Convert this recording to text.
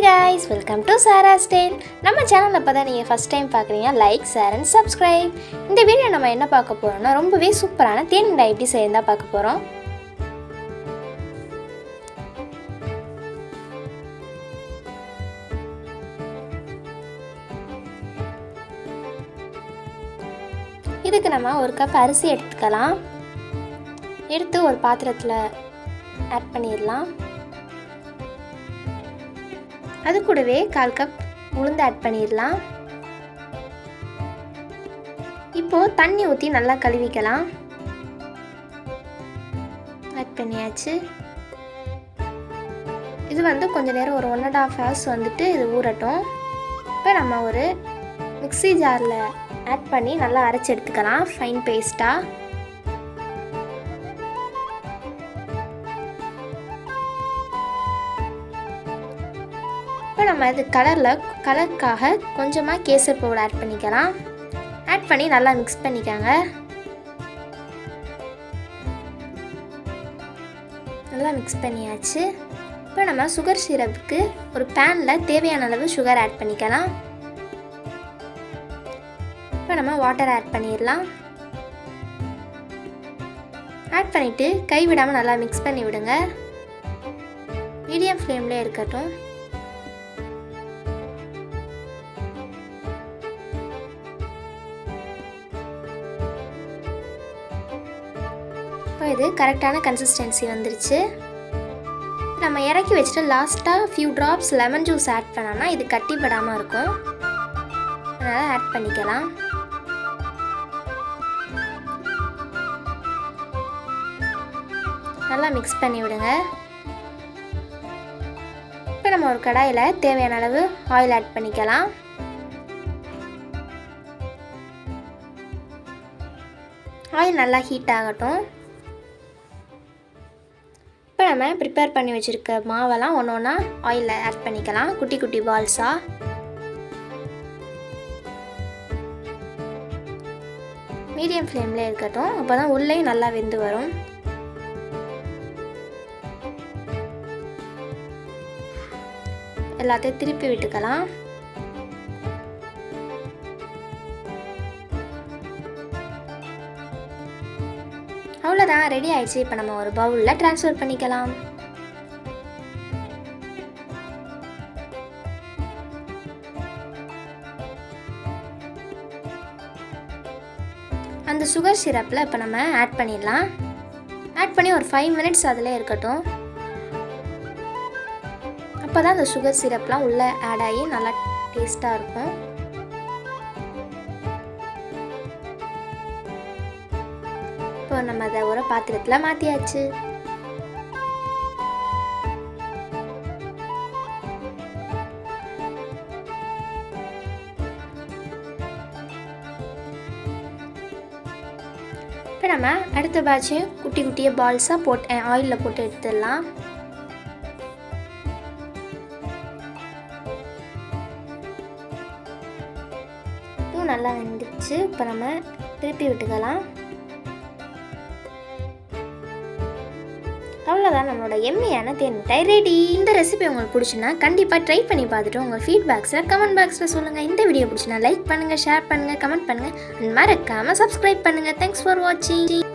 guys, welcome to saara'sstyle. நம்ம சேனல்ல இப்பதான் நீங்க first time பார்க்கறீங்க, like, share and subscribe. இந்த வீடியோ நம்ம என்ன பார்க்க போறோம்னா ரொம்பவே சூப்பரான தேன் மிட்டாய் எப்படி செய்யறதா பார்க்க போறோம். இதுக்கு நம்ம ஒரு கப் அரிசி எடுத்துக்கலாம். எடுத்து ஒரு பாத்திரத்துல ஆட் பண்ணிரலாம். அது கூடவே 1/4 கப் உளுந்து ஆட் பண்ணிரலாம். இப்போ தண்ணி ஊத்தி நல்லா கழுவிக்கலாம். ஆட் பண்ணியாச்சு. இது கொஞ்ச நேரம் ஒரு 1.5 hours இது ஊறட்டும். இப்போ நம்ம ஒரு மிக்ஸி ஜார்ல ஆட் பண்ணி நல்லா அரைச்சு எடுத்துக்கலாம் ஃபைன் பேஸ்டா. இப்போ நம்ம இது கலருக்காக கொஞ்சமாக கேசர் பவுடர் ஆட் பண்ணிக்கலாம். ஆட் பண்ணி நல்லா மிக்ஸ் பண்ணிக்கோங்க. நல்லா மிக்ஸ் பண்ணியாச்சு. இப்போ நம்ம சுகர் சிரப்புக்கு ஒரு பேனில் தேவையான அளவு சுகர் ஆட் பண்ணிக்கலாம். இப்போ நம்ம வாட்டர் ஆட் பண்ணிடலாம். ஆட் பண்ணிவிட்டு கைவிடாமல் நல்லா மிக்ஸ் பண்ணி விடுங்க. மீடியம் ஃப்ளேம்லேயே இருக்கட்டும். இது கரெக்டான கன்சிஸ்டன்சி வந்துருச்சு. நம்ம இறக்கி வச்சுட்டு லாஸ்ட்டாக few drops lemon juice add பண்ணோம்னா இது கட்டிப்படாமல் இருக்கும். அதனால் ஆட் பண்ணிக்கலாம். நல்லா மிக்ஸ் பண்ணி விடுங்க. இப்போ நம்ம ஒரு கடாயில் தேவையான அளவு ஆயில் ஆட் பண்ணிக்கலாம். ஆயில் நல்லா ஹீட் ஆகட்டும். இப்போ நம்ம ப்ரிப்பேர் பண்ணி வச்சுருக்க மாவெல்லாம் ஒன்று ஒன்றா ஆயிலில் ஆட் பண்ணிக்கலாம், குட்டி குட்டி பால்ஸாக. மீடியம் ஃப்ளேமில் இருக்கட்டும், அப்போ தான் உள்ளேயும் நல்லா வெந்து வரும். எல்லாத்தையும் திருப்பி விட்டுக்கலாம். அவ்வளோதான், ரெடி ஆயிடுச்சு. இப்போ நம்ம ஒரு பவுலில் ட்ரான்ஸ்ஃபர் பண்ணிக்கலாம். அந்த சுகர் சிரப்பில் இப்போ நம்ம ஆட் பண்ணிடலாம். ஆட் பண்ணி ஒரு 5 minutes அதில் இருக்கட்டும். அப்போ தான் அந்த சுகர் சிரப்லாம் உள்ளே ஆட் ஆகி நல்லா டேஸ்ட்டாக இருக்கும். இப்போ நம்ம அதை ஒரு பாத்திரத்தில் மாற்றியாச்சு. இப்போ நம்ம அடுத்த பேட்சையும் குட்டி குட்டியாக பால்ஸாக ஆயிலில் போட்டு எடுத்துடலாம். இதுவும் நல்லா வெந்துச்சு. இப்போ நம்ம திருப்பி விட்டுக்கலாம். அவ்வளோதான், நம்மளோட எம்மியான தேன் மிட்டாய் ரெடி. இந்த ரெசிபி உங்களுக்கு பிடிச்சுன்னா கண்டிப்பாக ட்ரை பண்ணி பார்த்துட்டு உங்கள் ஃபீட்பேக்ஸில் கமெண்ட் பாக்ஸில் சொல்லுங்கள். இந்த வீடியோ பிடிச்சுன்னா லைக் பண்ணுங்கள், ஷேர் பண்ணுங்கள், கமெண்ட் பண்ணுங்கள், அண்ட் மறக்காமல் சப்ஸ்கிரைப் பண்ணுங்கள். தேங்க்ஸ் ஃபார் வாட்சிங்.